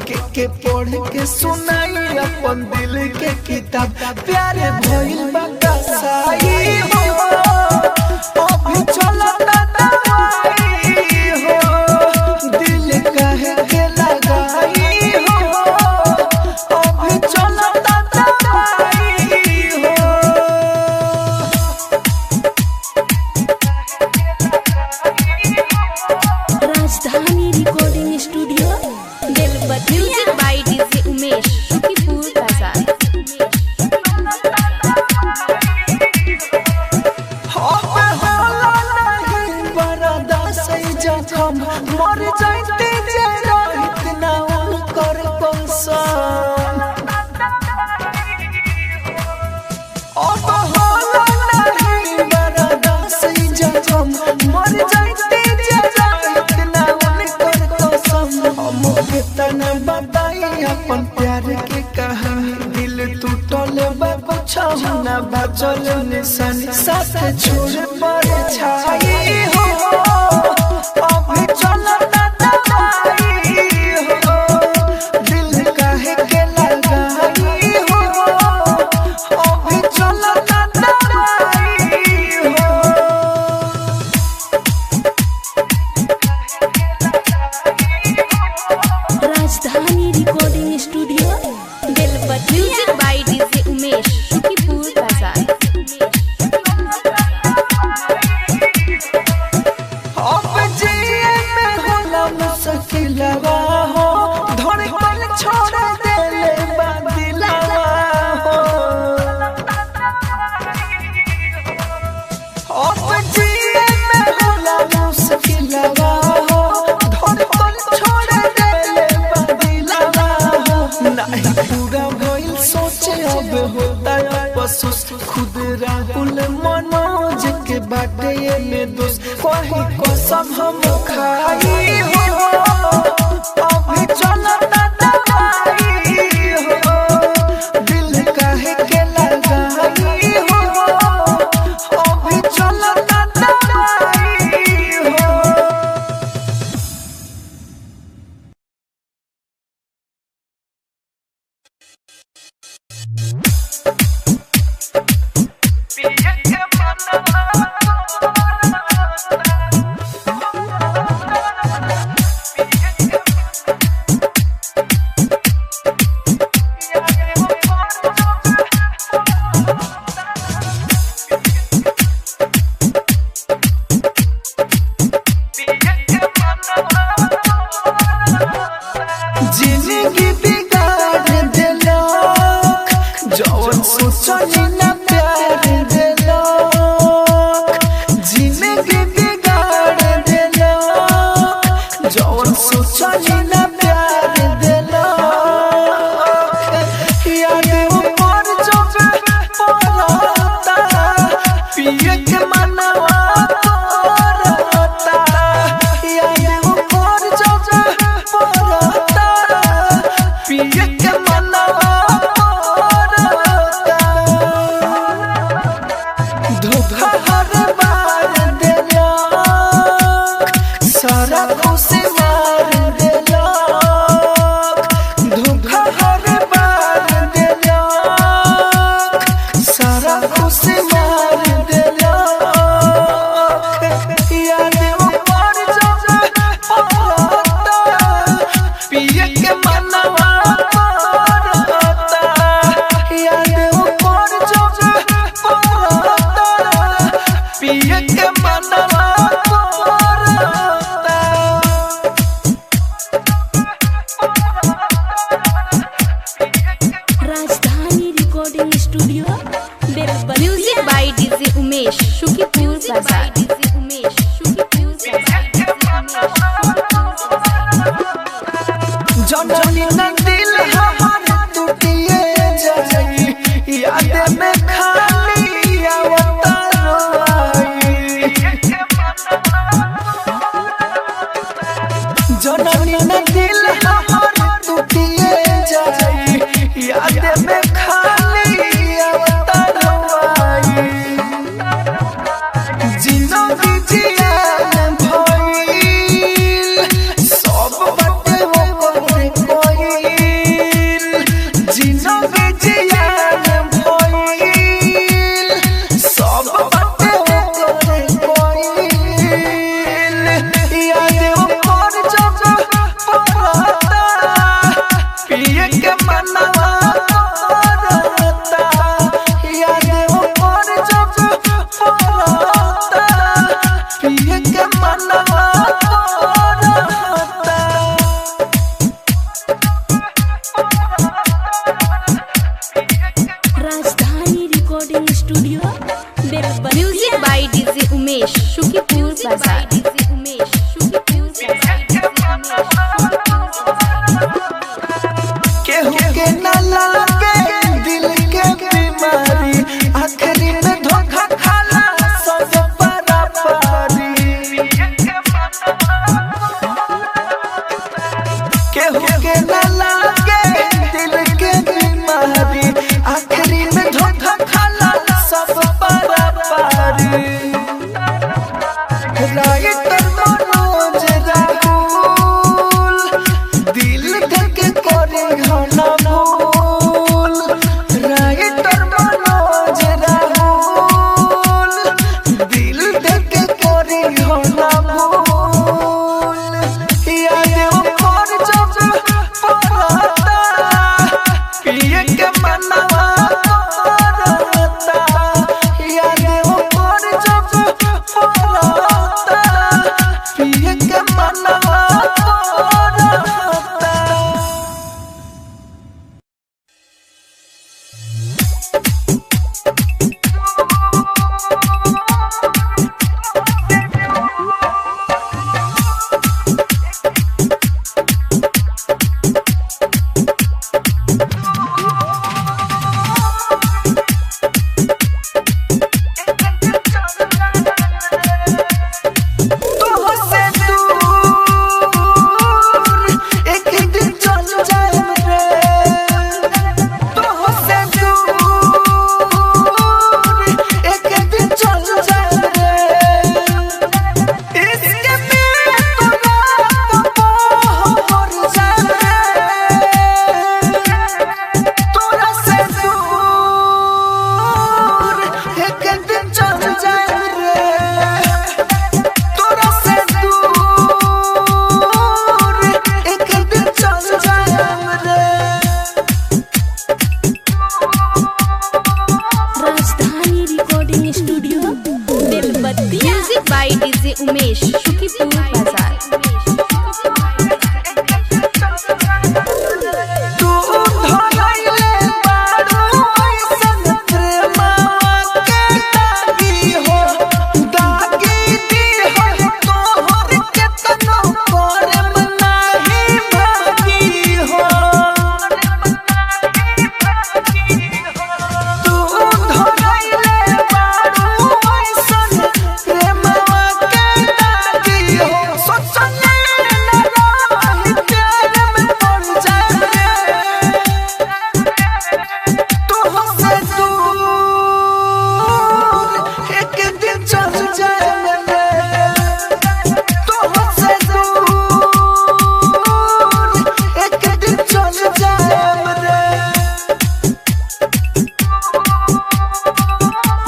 के पढ़ के सुनाई अपन दिल के किताब प्यारे भइल बा कसाई हो अभी चलता दवाई हो दिल काहे के लगाई हो अभी चलता दवाई हो Rajdhani recording studio Belbatti music by DJ Umesh Shukipur Bazar. मर जाते जरा इतना उनकर कंसन अब होला नहीं बर्दाश्त जखम मर जाते जरा इतना उनकर कसम हम कितना बताई अपन प्यार के कहानी दिल टूटल बा कुछ ना बचल निशानी साथ छोड़ पर छाई हो अभी चलता दवाई हो दिल काहे के लगाई हो अभी चलता दवाई हो Rajdhani recording studio Belbatti music by DJ Umesh Shukipur Bazar. अब जिए में होला मुश्किलवा हो धड़कन छोड़ देले बा दिलवा हो अब जिए में होला मुश्किलवा हो धड़कन छोड़ देले बा दिलवा हो नहीं पूरा भइल सोचे अब होता अफसोस खुद राहुल मनोज के बाटे में दोस्त कहीं कसम हम खाई हो अभी चलता दवाई हो दिल काहे के लगाई हो अभी चलता दवाई हो। शुकीपुर बाजार डीजे उमेश शुकीपुर केहू के ना लागे दिल के बीमारी आखिरी में धोखा खाला सब पारी केहू के ना लागे दिल के बीमारी आखिरी में धोखा खाला सब पारी राइटर मनोज राहुल दिल धक करे घना भूल राइटर मनोज राहुल दिल धक करे घना भूल याद कर जब पड़ता पिए के मनवा करता याद कर जब पड़ता पिए के मनवा करता। तुझसे दूर एक दिन चल जाए रे तुझसे दूर एक दिन चल जाए रे इसके लिए तो रात मर जाए तुझसे दूर एक दिन चल जाए रे तुझसे दूर एक दिन चल जाए रे। Rajdhani recording studio Belbatti music by DJ Umesh Shukipur Bazar तू धरैले बारू ऐसन प्रेमा के दागी हो दागी दी हो तोहर केतनो प्रेम नाही भागी हो तू धरैले बारू ऐसन प्रेमा के दागी हो सोचले न रही प्यार में पड़ जाए तुझसे दूर एक दिन चल जाए रे तुझसे दूर एक दिन चल जाए रे।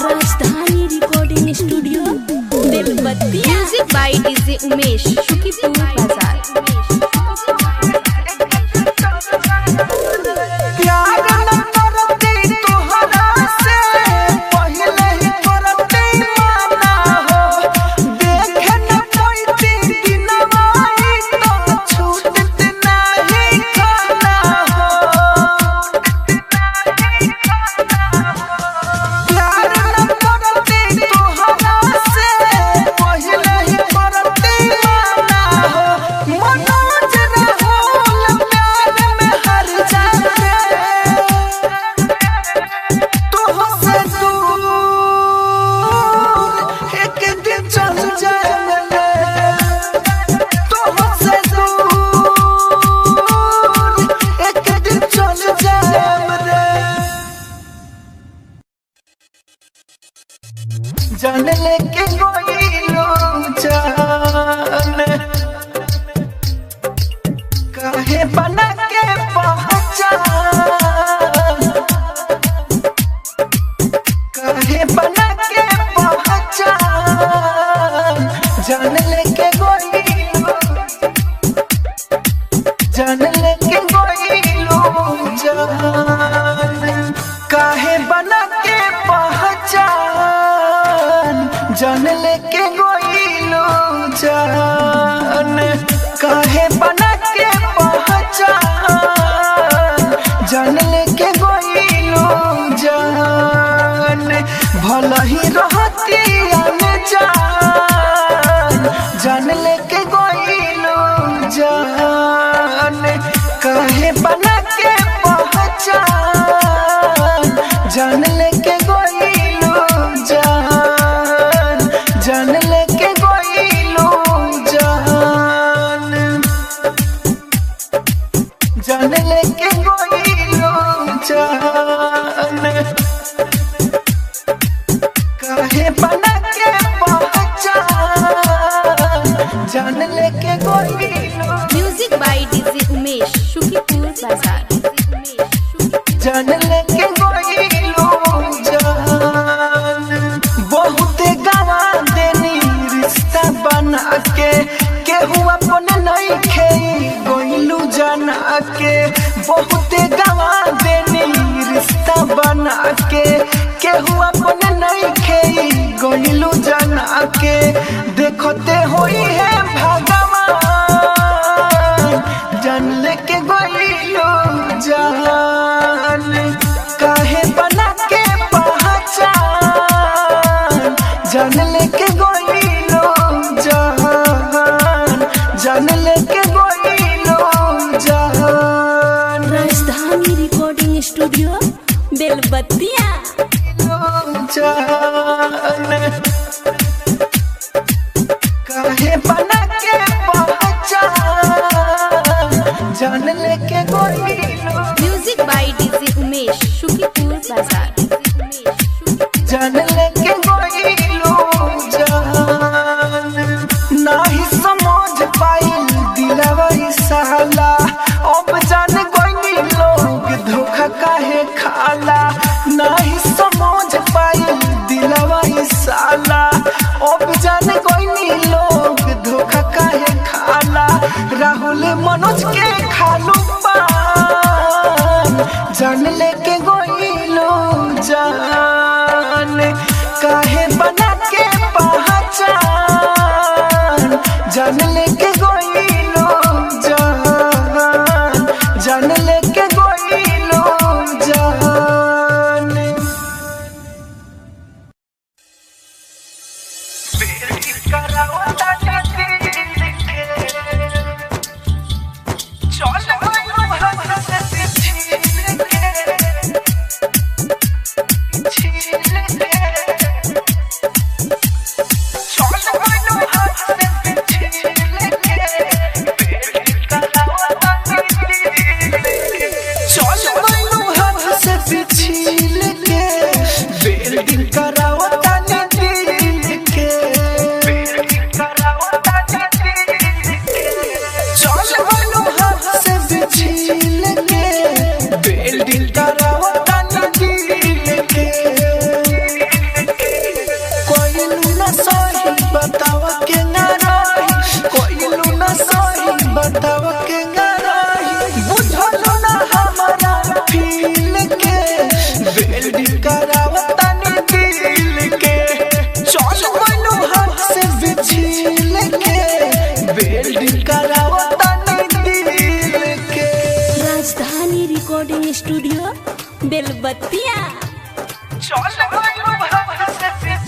Rajdhani recording studio Belbatti music by DJ Umesh Shukipur Bazar प्यार न करती तोहरा से पहले ही करती माना हो देखे न पैती दिनवा तो छूटत नहीं खाना हो प्यार न करती तोहरा से पहले ही करती माना हो मनोज राहुल प्यार में हर जाए तुझसे दूर एक दिन चल जाए रे तुझसे दूर एक दिन चल जाए रे। जान लेके कोई लो जान काहे बना के पहचान काहे बना के पहचान जान लेके कोई जान लेके कोई लो जान काहे बना के पहचान जान लेके कोई लो जान काहे बना के पहचान जान लेके गोइलो जान भला ही रहती अनजान जान लेके गोइलो music by DJ Umesh Shukipur Bazar जान लेके गोइलो जान बहुत गवा देनी रिश्ता बना के केहू अपन नहीं खे गोइलू जाना के बहुत गवा देनी रिश्ता बना के केहू अपन नहीं खे गोइलू जाना के देखते होई है भगवान जान लेके गोइलू जान काहे बना के पहचान जान लेके गोइलू जान लेके गोइलू जान राजधानी रिकॉर्डिंग स्टूडियो बेलबत्तिया जान काहे बना के पहचान जान लेके गोइलू music by DJ Umesh Shukipur Bazar जान लेके गोइलू जान नाही समझ पाइल दिलवा ई साला अब जान गोइनी लोग धोखा काहे खाला नाही समझ पाइल दिलवा ई साला अब जान गोइनी लोग धोखा काहे खाला राहुल मनोज के खालू पान जान लेके गोइलू जान काहे बना के पहचान जान लेके गोइलू जान लेके गोइलू जान बेटी कराओ ताने दिल के चल भाई से छीन के राजधानी रिकॉर्डिंग स्टूडियो बेलबत्तिया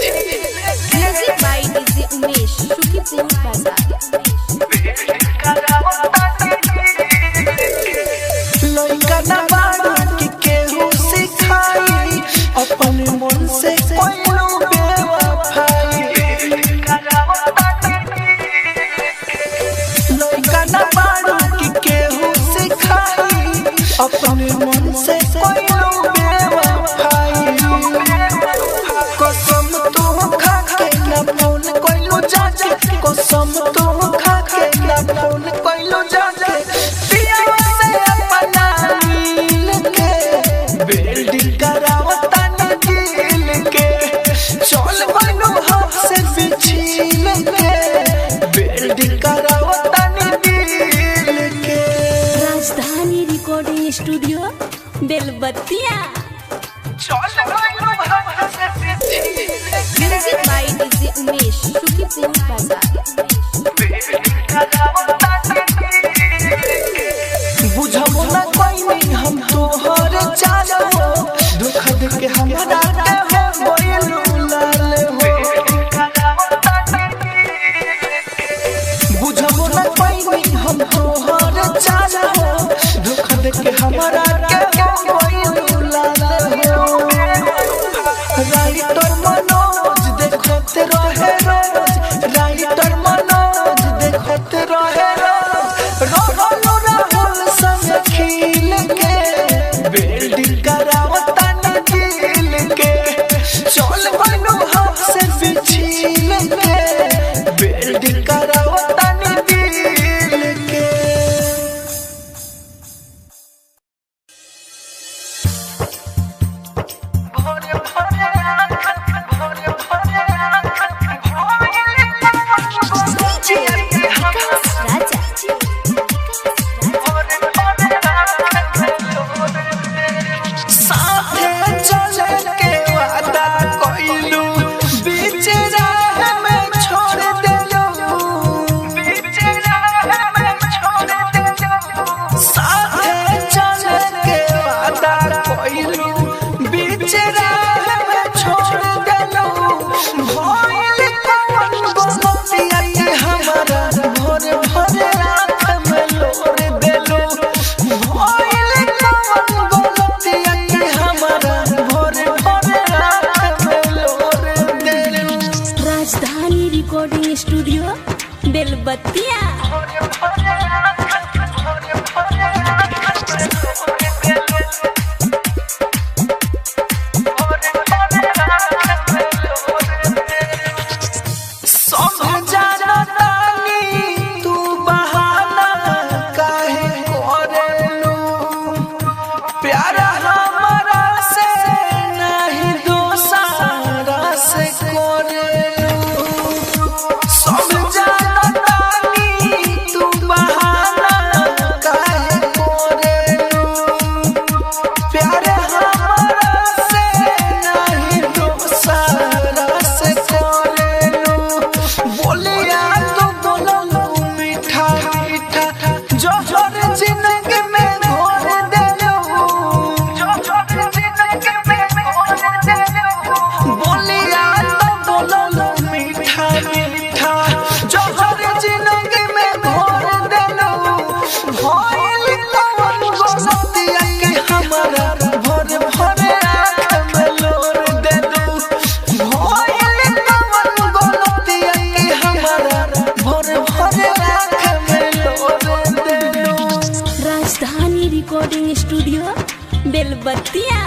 music by DJ Umesh Shukipur बाजार लइका ना बाड़ू कि केहू सिखाई अपन मन से कोइलू बेवफाई लइका ना बाड़ू कि केहू सिखाई अपन मन से कोइलू बेवफाई कसम तू खा के ना फोन कोइलू जाके कसम तू खा के ना फोन कोइलू जाके बिल्डिंग करावता ने दिल के चल बनो हाथ से बिछील के बिल्डिंग करावता ने दिल के राजधानी रिकॉर्डिंग स्टूडियो बेलबत्तिया चल बनो हाथ से बिछील के music by DJ Umesh Shukipur बाजार बिल्डिंग करावता ने बुझबो ना कोई नहीं हम तोहर चालो दुख देख के हमरा के हो गोइलू लाल हो बुझबो ना कोई नहीं हम तोहर चालो दुख देख के हमरा के हो गोइलू लाल हो राइटर मनोज देखते रहे रोज राइटर मनोज देखते रहे रोज राहुल संग खिल के बिल्डिंग करावता ने दिल के चल बनो हाथ से बिछील के बिल्डिंग करावता ने बेलबत्तिया। राजधानी रिकॉर्डिंग स्टूडियो बेलबत्तिया।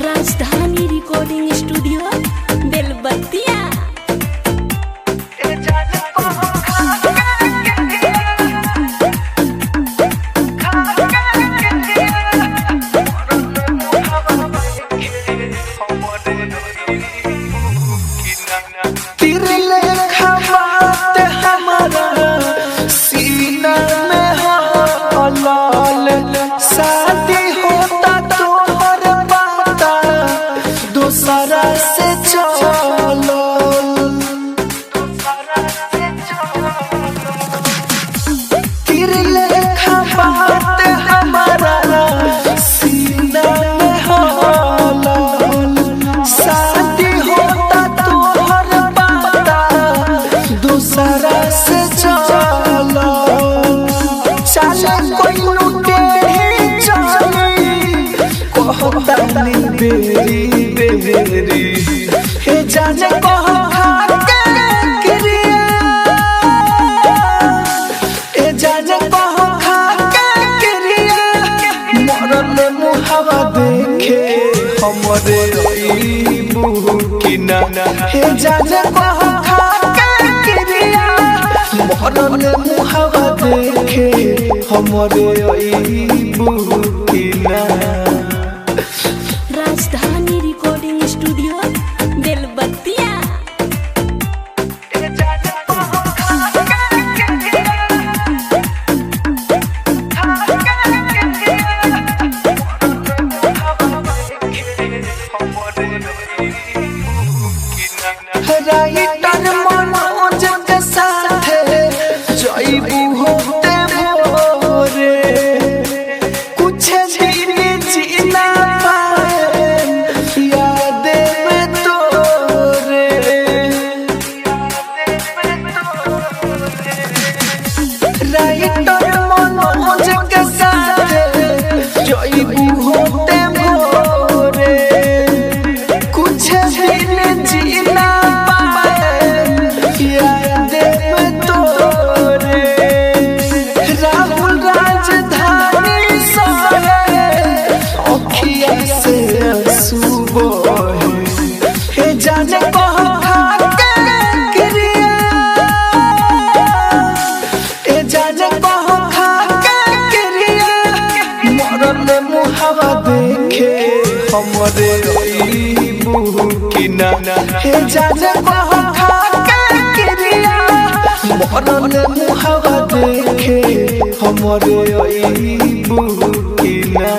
राजधानी रिकॉर्डिंग स्टूडियो बेलबत्तिया। मरले मुहावा देखे हमरे अइबू कि ना हे जाने कह खा के क्रिया मरले मुहावा देखे हमरे अइबू कि ना। राजधानी रिकॉर्डिंग स्टूडियो बेलबत्तिया। राइटर मनोज के साथ जइबू होते भोरे कुछ दिन जीना पाए याद में तोरे। राइटर मनोज के साथ जइबू होते भोरे कुछ दिन जीना जाने कह खा के क्रिया ए जाने कह खा के क्रिया मरले मुहावा देखे हमरे अइबू कि ना हे जाने कह खा के क्रिया मरले मुहावा देखे हमरे अइबू कि ना।